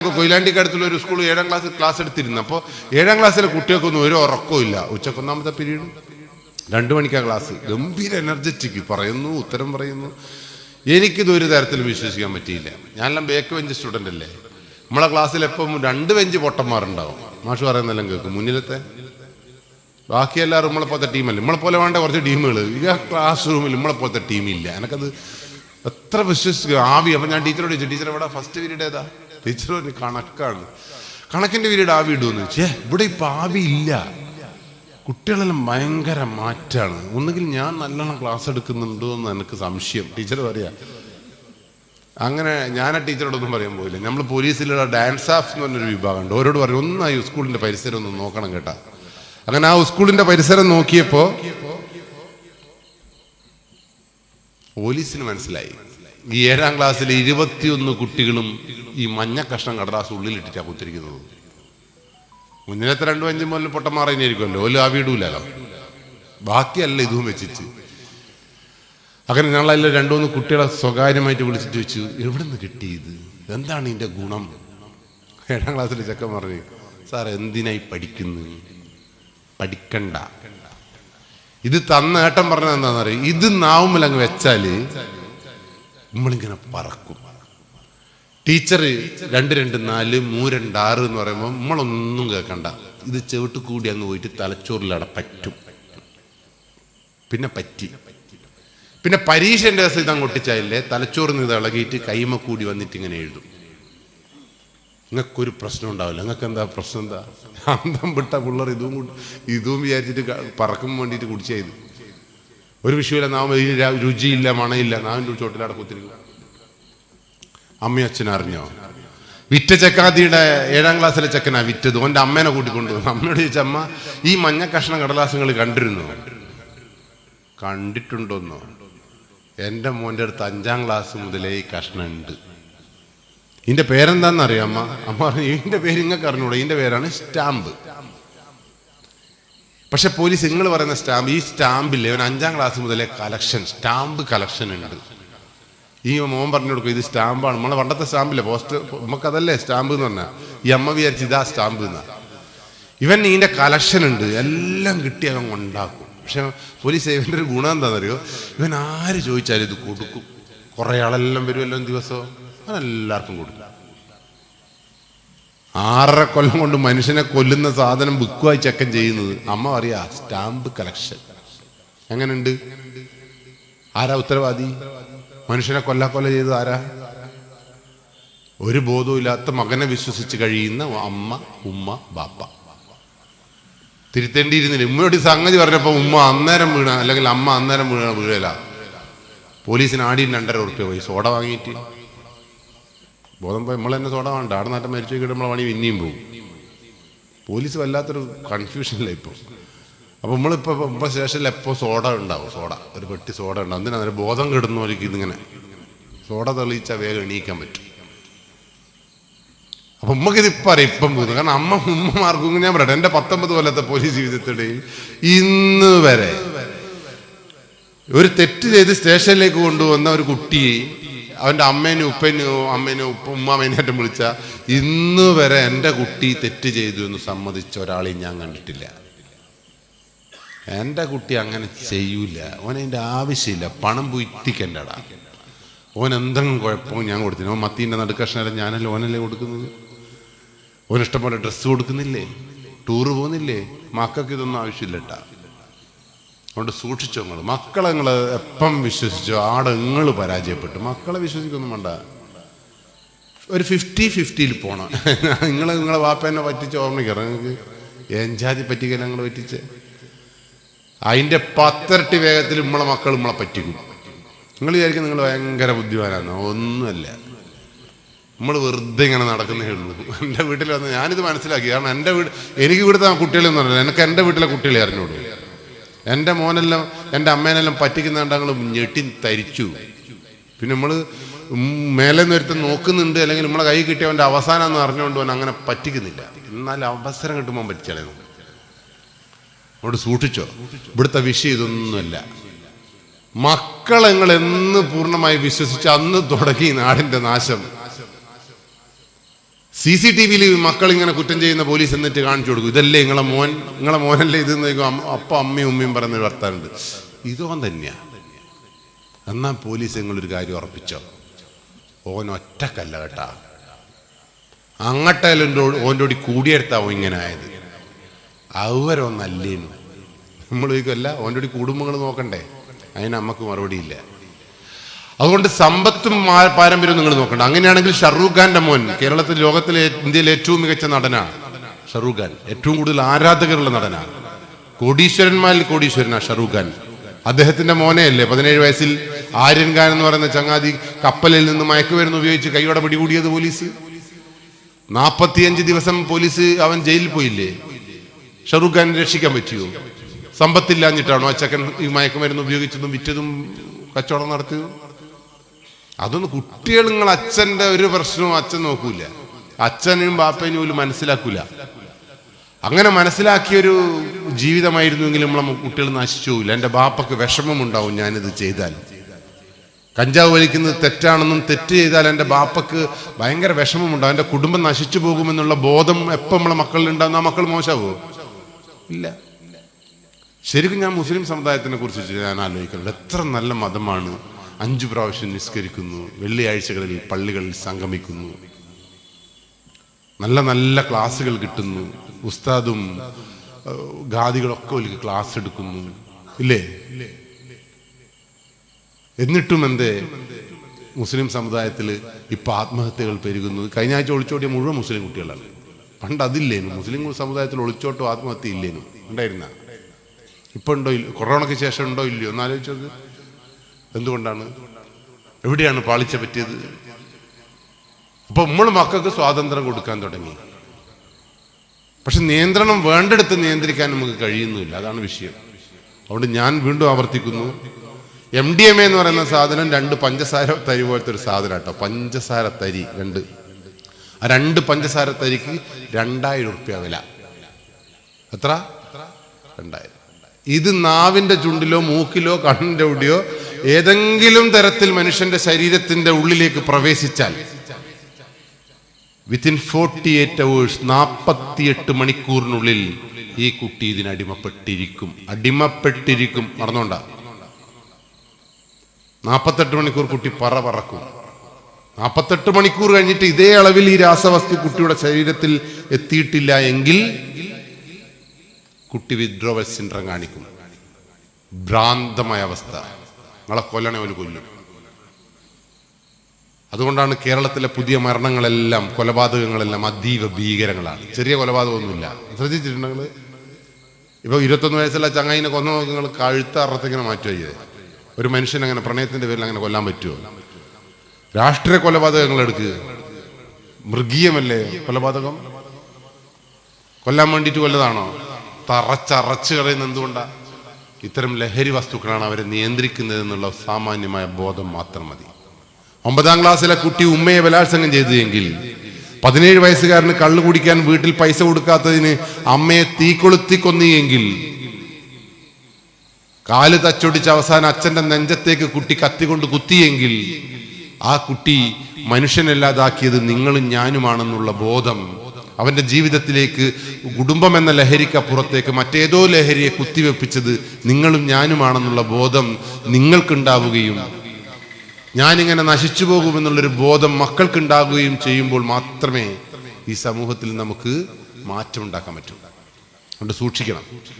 കൊയിലാണ്ടിക്കടുത്തുള്ള ഒരു school 7ാം class എടുത്തിരുന്നു. അപ്പോൾ 7ാം ക്ലാസ്സിലെ കുട്ടികൾക്കൊന്നും ഒരു ഉറക്കവും ഇല്ല. ഉച്ചക്കൊന്നാമത്തെ പീരീഡ് 2 മണിക്കാണ് ക്ലാസ്. ഗംഭീര എനർജറ്റിക്, പറയുന്നു, ഉത്തരം പറയുന്നു. എനിക്കിത് ഒരു തരത്തിലും വിശ്വസിക്കാൻ പറ്റിയില്ല. ഞാനെല്ലാം ബാക്ക് ബെഞ്ച് സ്റ്റുഡൻ്റ് അല്ലേ. നമ്മളെ ക്ലാസ്സിൽ എപ്പം 2 ബെഞ്ച് പൊട്ടന്മാരുണ്ടാവും. മാഷ് പറയുന്നെല്ലാം കേൾക്കും. മുന്നിലത്തെ ബാക്കിയെല്ലാവരും നമ്മളെപ്പോലത്തെ ടീമല്ല. നമ്മളെപ്പോലെ വേണ്ട കുറച്ച് ടീമുകൾ ഈ ക്ലാസ് റൂമിൽ നമ്മളെപ്പോലത്തെ ടീമില്ല. എനിക്കത് എത്ര വിശ്വസിക്കുക ആവി. അപ്പം ഞാൻ ടീച്ചറോട് ചോദിച്ചു, ടീച്ചർ എവിടെ ഫസ്റ്റ് പീരീഡ് ഏതാ? ടീച്ചർ പറഞ്ഞു കണക്കാണ്. കണക്കിൻ്റെ പീരീഡ് ആവി ഇടുമെന്ന് വെച്ചേ. ഇവിടെ ഇപ്പം ആവി ഇല്ല. കുട്ടികളെല്ലാം ഭയങ്കര മാറ്റാണ്. ഒന്നുകിൽ ഞാൻ നല്ലോണം ക്ലാസ് എടുക്കുന്നുണ്ടോ എന്ന് എനിക്ക് സംശയം. ടീച്ചർ പറയാ. അങ്ങനെ ഞാൻ ആ ടീച്ചറോടൊന്നും പറയാൻ പോയില്ല. നമ്മൾ പോലീസിലുള്ള ഡാൻസ് ഓഫ് എന്ന് പറഞ്ഞൊരു വിഭാഗമുണ്ട്. ഓരോട് പറയും ഒന്നായി സ്കൂളിൻ്റെ പരിസരം ഒന്ന് നോക്കണം കേട്ടാ. അങ്ങനെ ആ സ്കൂളിൻ്റെ പരിസരം നോക്കിയപ്പോൾ പോലീസിന് മനസ്സിലായി ഈ 7ാം ക്ലാസ്സിലെ 21 കുട്ടികളും ഈ മഞ്ഞ കഷ്ണം കടലാസ് ഉള്ളിലിട്ടിട്ടാണ് കുത്തിരിക്കുന്നത്. മുന്നിലത്തെ 2 5 മുതൽ പൊട്ടന്മാറിനായിരിക്കുമല്ലോ, ഓല് ആ വീടൂലല്ലോ. ബാക്കിയല്ല ഇതും വെച്ചിട്ട്. അങ്ങനെ ഞങ്ങളതിൽ 2 3 കുട്ടികളെ സ്വകാര്യമായിട്ട് വിളിച്ചിട്ട് വെച്ചു, എവിടെ നിന്ന് കിട്ടിയത്, എന്താണ് ഇതിൻ്റെ ഗുണം? 7ാം ക്ലാസ്സിലെ ചെക്കൻ പറഞ്ഞു, സാർ എന്തിനായി പഠിക്കുന്നത്? പഠിക്കണ്ട. ഇത് തന്ന ഏട്ടൻ പറഞ്ഞത് എന്താണെന്ന് അറിയാം, ഇത് നാവുമ്മൽ അങ്ങ് വെച്ചാല് നമ്മളിങ്ങനെ പറക്കും. ടീച്ചർ 2 2 4 3 2 6 എന്ന് പറയുമ്പോൾ നമ്മളൊന്നും കേൾക്കണ്ട. ഇത് ചെവിട്ട് കൂടി അങ്ങ് പോയിട്ട് തലച്ചോറിലവിടെ പറ്റും. പിന്നെ പറ്റി. പിന്നെ പരീക്ഷൻ്റെ ദിവസം ഇതങ്ങ് ഒട്ടിച്ചായില്ലേ, തലച്ചോറിന് ഇത് ഇളകിയിട്ട് കൈമ കൂടി വന്നിട്ട് ഇങ്ങനെ എഴുതും. നിങ്ങൾക്കൊരു പ്രശ്നം ഉണ്ടാവില്ല. നിങ്ങൾക്ക് എന്താ പ്രശ്നം? എന്താ അന്തം വിട്ട പിള്ളേർ ഇതും വിചാരിച്ചിട്ട് പറക്കും വേണ്ടിയിട്ട് കുടിച്ചായത്. ഒരു വിഷയമില്ല, നാം രുചിയില്ല, മണയില്ല, നാവിൻ്റെ ചോട്ടിലവിടെ കുത്തിരിക്കും. അമ്മയും അച്ഛനും അറിഞ്ഞോ? വിറ്റ ചക്കാതിയുടെ 7ാം ക്ലാസ്സിലെ ചെക്കനാ വിറ്റത്. ഓൻ്റെ അമ്മേനെ കൂട്ടിക്കൊണ്ടുവന്നു. അമ്മയോട് ചോദിച്ച, അമ്മ ഈ മഞ്ഞ കഷ്ണം കടലാസങ്ങൾ കണ്ടിരുന്നോ? കണ്ടിട്ടുണ്ടോന്നോ? എൻ്റെ മോൻ്റെ അടുത്ത് 5ാം ക്ലാസ് മുതലേ ഈ കഷ്ണം ഉണ്ട്. ഇതിൻ്റെ പേരെന്താണെന്നറിയാം അമ്മ? അമ്മ പറഞ്ഞു, ഇതിൻ്റെ പേര് നിങ്ങൾക്ക് അറിഞ്ഞൂടെ, ഇതിൻ്റെ പേരാണ് സ്റ്റാമ്പ്. പക്ഷെ പോലീസ് നിങ്ങൾ പറയുന്ന സ്റ്റാമ്പ്, ഈ സ്റ്റാമ്പില്ലേ അവൻ 5ാം ക്ലാസ് മുതലേ കളക്ഷൻ, സ്റ്റാമ്പ് കളക്ഷൻ ഉണ്ട്. ഈ മോൻ പറഞ്ഞു കൊടുക്കും, ഇത് സ്റ്റാമ്പാണ്. നമ്മളെ പണ്ടത്തെ സ്റ്റാമ്പില്ലേ പോസ്റ്റ്, നമുക്കതല്ലേ സ്റ്റാമ്പ് എന്ന് പറഞ്ഞാൽ. ഈ അമ്മ വിചാരിച്ച് ഇതാ സ്റ്റാമ്പ് എന്നാ. ഇവൻ ഇതിൻ്റെ കളക്ഷൻ ഉണ്ട്, എല്ലാം കിട്ടി അവൻ ഉണ്ടാക്കും. പക്ഷെ പോലീസ് ഇവൻ്റെ ഒരു ഗുണം എന്താണെന്നറിയോ, ഇവൻ ആര് ചോദിച്ചാലും ഇത് കൊടുക്കും. കുറേ ആളെല്ലാം വരുമല്ലോ ദിവസവും, അവനെല്ലാവർക്കും കൊടുക്കും. 6.5 കൊല്ലം കൊണ്ട് മനുഷ്യനെ കൊല്ലുന്ന സാധനം ബുക്കുമായി ചെക്കൻ ചെയ്യുന്നത്. അമ്മ പറയാ സ്റ്റാമ്പ് കളക്ഷൻ. എങ്ങനെയുണ്ട്? ആരാ ഉത്തരവാദി? മനുഷ്യനെ കൊല്ല ചെയ്തത് ആരാ? ഒരു ബോധവും ഇല്ലാത്ത മകനെ വിശ്വസിച്ച് കഴിയുന്ന അമ്മ, ഉമ്മ, ബാപ്പ. തിരുത്തേണ്ടിയിരുന്നില്ല. ഉമ്മയോട് സംഗതി പറഞ്ഞപ്പോൾ ഉമ്മ അന്നേരം വീണ, അല്ലെങ്കിൽ അമ്മ അന്നേരം വീഴല. പോലീസിന് ആടിയും 2.5 ഉറുപ്പ്യ പോയി സോഡ വാങ്ങിയിട്ട്. ബോധം പോയി നമ്മൾ തന്നെ സോഡ വേണ്ട, ആടെ നാട്ടം മരിച്ചു പോയി നമ്മളെ പണി പിന്നെയും പോകും. പോലീസ് വല്ലാത്തൊരു കൺഫ്യൂഷനില്ല ഇപ്പോൾ. അപ്പോൾ നമ്മളിപ്പോൾ സ്റ്റേഷനിൽ എപ്പോൾ സോഡ ഉണ്ടാവും, സോഡ ഒരു പെട്ടി സോഡ ഉണ്ടാവും. എന്തിനാ ബോധം കെടുന്നവർക്ക് ഇതിങ്ങനെ സോഡ തെളിയിച്ചാൽ വേഗം എണീക്കാൻ പറ്റും. അപ്പം നമുക്കിതിപ്പോൾ അറിയാം ഇപ്പം പോകുന്നു. കാരണം ഉമ്മമാർക്കും ഞാൻ പറയട്ടെ, എൻ്റെ 19 കൊല്ലത്തെ പോലീസ് ജീവിതത്തിൻ്റെയും ഇന്ന് വരെ ഒരു തെറ്റ് ചെയ്ത് സ്റ്റേഷനിലേക്ക് കൊണ്ടുവന്ന ഒരു കുട്ടിയെ അവൻ്റെ അമ്മേനും ഉമ്മാമേനേറ്റം വിളിച്ച ഇന്ന് വരെ എൻ്റെ കുട്ടി തെറ്റ് ചെയ്തു എന്ന് സമ്മതിച്ച ഒരാളെയും ഞാൻ കണ്ടിട്ടില്ല. എൻ്റെ കുട്ടി അങ്ങനെ ചെയ്യൂല. ഓനതിൻ്റെ ആവശ്യമില്ല. പണം പോയി ഇട്ടിക്കണ്ടടാ. ഓൻ എന്തെങ്കിലും കുഴപ്പവും ഞാൻ കൊടുത്തില്ല. ഓൻ മത്തീൻ്റെ നടുക്കഷ്ണം ഞാനല്ലേ ഓനല്ലേ കൊടുക്കുന്നത്. ഓനിഷ്ടംപോലെ ഡ്രസ്സ് കൊടുക്കുന്നില്ലേ, ടൂറ് പോകുന്നില്ലേ. മക്കൾക്ക് ഇതൊന്നും ആവശ്യമില്ലട്ടാ. അതുകൊണ്ട് സൂക്ഷിച്ചോ നിങ്ങൾ. മക്കളെ നിങ്ങൾ എപ്പം വിശ്വസിച്ചോ ആടെ നിങ്ങൾ പരാജയപ്പെട്ടു. മക്കളെ വിശ്വസിക്കൊന്നും വേണ്ട. ഒരു 50-50 പോണം. നിങ്ങളെ വാപ്പേനെ പറ്റിച്ച് ഓർമ്മിക്കണം. നിങ്ങൾക്ക് എഞ്ചാതി പറ്റിക്കല നിങ്ങൾ പറ്റിച്ച് അതിൻ്റെ 10 ഇരട്ടി വേഗത്തിൽ നമ്മളെ മക്കൾ നമ്മളെ പറ്റിക്കും. നിങ്ങൾ വിചാരിക്കും നിങ്ങൾ ഭയങ്കര ബുദ്ധിമാനാണ്. ഒന്നുമല്ല. നമ്മൾ വെറുതെ ഇങ്ങനെ നടക്കുന്നേ ഉള്ളൂ. എൻ്റെ വീട്ടിൽ വന്ന് ഞാനിത് മനസ്സിലാക്കി. കാരണം എനിക്ക് ഇവിടുത്തെ കുട്ടികളെന്ന് പറഞ്ഞാൽ എനിക്ക് എൻ്റെ വീട്ടിലെ കുട്ടികളെ അറിഞ്ഞോളൂ. എൻ്റെ മോനെല്ലാം എൻ്റെ അമ്മേനെല്ലാം പറ്റിക്കുന്നുണ്ട്. ഞങ്ങൾ ഞെട്ടി തരിച്ചു. പിന്നെ നമ്മൾ മേലെ നിർത്തി നോക്കുന്നുണ്ട്, അല്ലെങ്കിൽ നമ്മളെ കൈ കിട്ടിയവൻ്റെ അവസാനം എന്ന് അറിഞ്ഞുകൊണ്ട് അവൻ അങ്ങനെ പറ്റിക്കുന്നില്ല. എന്നാൽ അവസരം കിട്ടുമ്പോൾ പറ്റിച്ചാലേ നമുക്ക്. അവിടെ സൂക്ഷിച്ചോ. ഇവിടുത്തെ വിഷയം ഇതൊന്നുമല്ല. മക്കളെ നിങ്ങൾ എന്ന് പൂർണ്ണമായി വിശ്വസിച്ച് അന്ന് തുടങ്ങി നാടിൻ്റെ നാശം. CCTV-യിൽ മക്കൾ ഇങ്ങനെ കുറ്റം ചെയ്യുന്ന പോലീസ് എന്നിട്ട് കാണിച്ചു കൊടുക്കും, ഇതല്ലേ നിങ്ങളെ മോനല്ലേ ഇത് അപ്പ അമ്മയും ഉമ്മയും പറയുന്ന വർത്താനുണ്ട്. ഇതോൻ തന്നെയാ. എന്നാൽ പോലീസ് നിങ്ങളൊരു കാര്യം ഉറപ്പിച്ചോ, ഓൻ ഒറ്റക്കല്ല കേട്ടാ, അങ്ങട്ടായാലും ഓൻ്റെ കൂടി കൂടിയെടുത്താവോ ഇങ്ങനെ ആയത്. അവരൊന്നല്ലേനു. നമ്മൾ ചോദിക്കല്ല, ഓൻ്റെ കൂടി കുടുംബങ്ങൾ നോക്കണ്ടേ, അതിന് നമുക്ക് മറുപടിയില്ല. അതുകൊണ്ട് സമ്പത്തും പാരമ്പര്യവും നിങ്ങൾ നോക്കണ്ട. അങ്ങനെയാണെങ്കിൽ ഷാറൂഖ് ഖാന്റെ മോൻ കേരളത്തിൽ, ലോകത്തിലെ, ഇന്ത്യയിലെ ഏറ്റവും മികച്ച നടനാണ് ഷാറൂഖ് ഖാൻ. ഏറ്റവും കൂടുതൽ ആരാധകരുള്ള നടനാണ്. കോടീശ്വരന്മാരിൽ കോടീശ്വരനാണ് ഷാറൂഖ് ഖാൻ. അദ്ദേഹത്തിന്റെ മോനെ അല്ലേ 17 വയസ്സിൽ ആര്യൻ ഖാൻ എന്ന് പറയുന്ന ചങ്ങാതി കപ്പലിൽ നിന്ന് മയക്കുമരുന്ന് ഉപയോഗിച്ച് കൈയോടെ പിടികൂടിയത് പോലീസ്. 45 ദിവസം പോലീസ് അവൻ ജയിലിൽ പോയില്ലേ? ഷാറൂഖ് ഖാൻ രക്ഷിക്കാൻ പറ്റിയോ? സമ്പത്തില്ലാഞ്ഞിട്ടാണോ ആ ചക്കൻ ഈ മയക്കുമരുന്ന് ഉപയോഗിച്ചതും വിറ്റതും കച്ചവടം നടത്തിയതും? അതൊന്നും കുട്ടികൾ, നിങ്ങൾ അച്ഛന്റെ ഒരു പ്രശ്നവും അച്ഛൻ നോക്കൂല, അച്ഛനെയും ബാപ്പനെയും പോലും മനസ്സിലാക്കൂല. അങ്ങനെ മനസ്സിലാക്കിയൊരു ജീവിതമായിരുന്നുവെങ്കിലും നമ്മളെ കുട്ടികൾ നശിച്ചു പോകില്ല. എൻ്റെ ബാപ്പക്ക് വിഷമമുണ്ടാവും ഞാനിത് ചെയ്താൽ. കഞ്ചാവ് വലിക്കുന്നത് തെറ്റാണെന്നും തെറ്റ് ചെയ്താൽ എൻ്റെ ബാപ്പക്ക് ഭയങ്കര വിഷമമുണ്ടാവും, എൻ്റെ കുടുംബം നശിച്ചു പോകുമെന്നുള്ള ബോധം എപ്പോൾ നമ്മളെ മക്കളിലുണ്ടാകുന്ന ആ മക്കൾ മോശമാവോ? ഇല്ല. ശരിക്കും ഞാൻ മുസ്ലിം സമുദായത്തിനെ കുറിച്ച് ഞാൻ ആലോചിക്കുന്നുണ്ട്. എത്ര നല്ല മതമാണ്. 5 പ്രാവശ്യം നിസ്കരിക്കുന്നു, വെള്ളിയാഴ്ചകളിൽ പള്ളികളിൽ സംഗമിക്കുന്നു, നല്ല നല്ല ക്ലാസ്സുകൾ കിട്ടുന്നു, ഉസ്താദും ഗാദികളൊക്കെ ഒരു ക്ലാസ് എടുക്കുന്നു, ഇല്ലേ? എന്നിട്ടും എന്തേ മുസ്ലിം സമുദായത്തിൽ ഇപ്പൊ ആത്മഹത്യകൾ പെരുകുന്നു? കഴിഞ്ഞ ആഴ്ച ഒളിച്ചോട്ടിയ മുഴുവൻ മുസ്ലിം കുട്ടികളാണ്. പണ്ട് അതില്ലേനു. മുസ്ലിം സമുദായത്തിൽ ഒളിച്ചോട്ടോ ആത്മഹത്യ ഇല്ലേനു, ഉണ്ടായിരുന്ന. ഇപ്പൊ ഉണ്ടോ? കൊറോണയ്ക്ക് ശേഷം ഉണ്ടോ ഇല്ലയോ ഒന്ന് ആലോചിച്ചത്. എന്തുകൊണ്ടാണ്? എവിടെയാണ് പാളിച്ച പറ്റിയത്? അപ്പൊ നമ്മൾ മക്കൾക്ക് സ്വാതന്ത്ര്യം കൊടുക്കാൻ തുടങ്ങി, പക്ഷെ നിയന്ത്രണം വേണ്ടെടുത്ത് നിയന്ത്രിക്കാൻ നമുക്ക് കഴിയുന്നില്ല. അതാണ് വിഷയം. അതുകൊണ്ട് ഞാൻ വീണ്ടും ആവർത്തിക്കുന്നു, MDMA എന്ന് പറയുന്ന സാധനം 2 പഞ്ചസാര തരി പോലത്തെ ഒരു സാധനം കേട്ടോ. പഞ്ചസാര തരി 2. ആ 2 പഞ്ചസാര തരിക്ക് 2000 റുപ്യ വില. എത്ര? 2000. ഇത് നാവിന്റെ ചുണ്ടിലോ മൂക്കിലോ കണ്ണിന്റെ ഉടിയോ ഏതെങ്കിലും തരത്തിൽ മനുഷ്യന്റെ ശരീരത്തിന്റെ ഉള്ളിലേക്ക് പ്രവേശിച്ചാൽ വിത്തിൻ 48 hours, 48 മണിക്കൂറിനുള്ളിൽ ഈ കുട്ടി ഇതിന് അടിമപ്പെട്ടിരിക്കും. മറന്നോണ്ട. 48 മണിക്കൂർ കുട്ടി പറക്കും. 48 മണിക്കൂർ കഴിഞ്ഞിട്ട് ഇതേ അളവിൽ ഈ രാസവസ്തു കുട്ടിയുടെ ശരീരത്തിൽ എത്തിയിട്ടില്ല എങ്കിൽ കുട്ടി വിഡ്രോവൽ സിൻഡ്രം കാണിക്കും. ഭ്രാന്തമായ അവസ്ഥ. നിങ്ങളെ കൊല്ലണേ ഒരു കൊല്ലും. അതുകൊണ്ടാണ് കേരളത്തിലെ പുതിയ മരണങ്ങളെല്ലാം, കൊലപാതകങ്ങളെല്ലാം അതീവ ഭീകരങ്ങളാണ്. ചെറിയ കൊലപാതകമൊന്നുമില്ല. ശ്രദ്ധിച്ചിട്ടുണ്ടെങ്കിൽ ഇപ്പൊ 21 വയസ്സുള്ള ചങ്ങായിനെ കൊന്ന നോക്കുക, കഴുത്തറത്തിങ്ങനെ മാറ്റുക ചെയ്തേ. ഒരു മനുഷ്യൻ അങ്ങനെ പ്രണയത്തിന്റെ പേരിൽ അങ്ങനെ കൊല്ലാൻ പറ്റുമോ? രാഷ്ട്രീയ കൊലപാതകങ്ങൾ എടുക്കുക. മൃഗീയമല്ലേ കൊലപാതകം? കൊല്ലാൻ വേണ്ടിയിട്ട് കൊല്ലതാണോ? തറച്ചറച്ച് കളയുന്ന എന്തുകൊണ്ടാ? ഇത്തരം ലഹരി വസ്തുക്കളാണ് അവരെ നിയന്ത്രിക്കുന്നത് എന്നുള്ള സാമാന്യമായ ബോധം മാത്രം മതി. 9ാം ക്ലാസ്സിലെ കുട്ടി ഉമ്മയെ ബലാത്സംഗം ചെയ്തു എങ്കിൽ 17 വയസ്സുകാരന് കള്ളു കുടിക്കാൻ വീട്ടിൽ പൈസ കൊടുക്കാത്തതിന് അമ്മയെ തീകൊളുത്തി കൊന്നിയെങ്കിൽ, കാല് തച്ചൊടിച്ച് അവസാനം അച്ഛന്റെ നെഞ്ചത്തേക്ക് കുട്ടി കത്തിക്കൊണ്ട് കുത്തിയെങ്കിൽ, ആ കുട്ടി മനുഷ്യനല്ലാതാക്കിയത് നിങ്ങളും ഞാനുമാണെന്നുള്ള ബോധം അവന്റെ ജീവിതത്തിലേക്ക്, കുടുംബം എന്ന ലഹരിക്കപ്പുറത്തേക്ക് മറ്റേതോ ലഹരിയെ കുത്തിവെപ്പിച്ചത് നിങ്ങളും ഞാനുമാണെന്നുള്ള ബോധം നിങ്ങൾക്കുണ്ടാവുകയും ഞാനിങ്ങനെ നശിച്ചു പോകുമെന്നുള്ളൊരു ബോധം മക്കൾക്കുണ്ടാകുകയും ചെയ്യുമ്പോൾ മാത്രമേ ഈ സമൂഹത്തിൽ നമുക്ക് മാറ്റം ഉണ്ടാക്കാൻ പറ്റൂ. അതുകൊണ്ട് സൂക്ഷിക്കണം.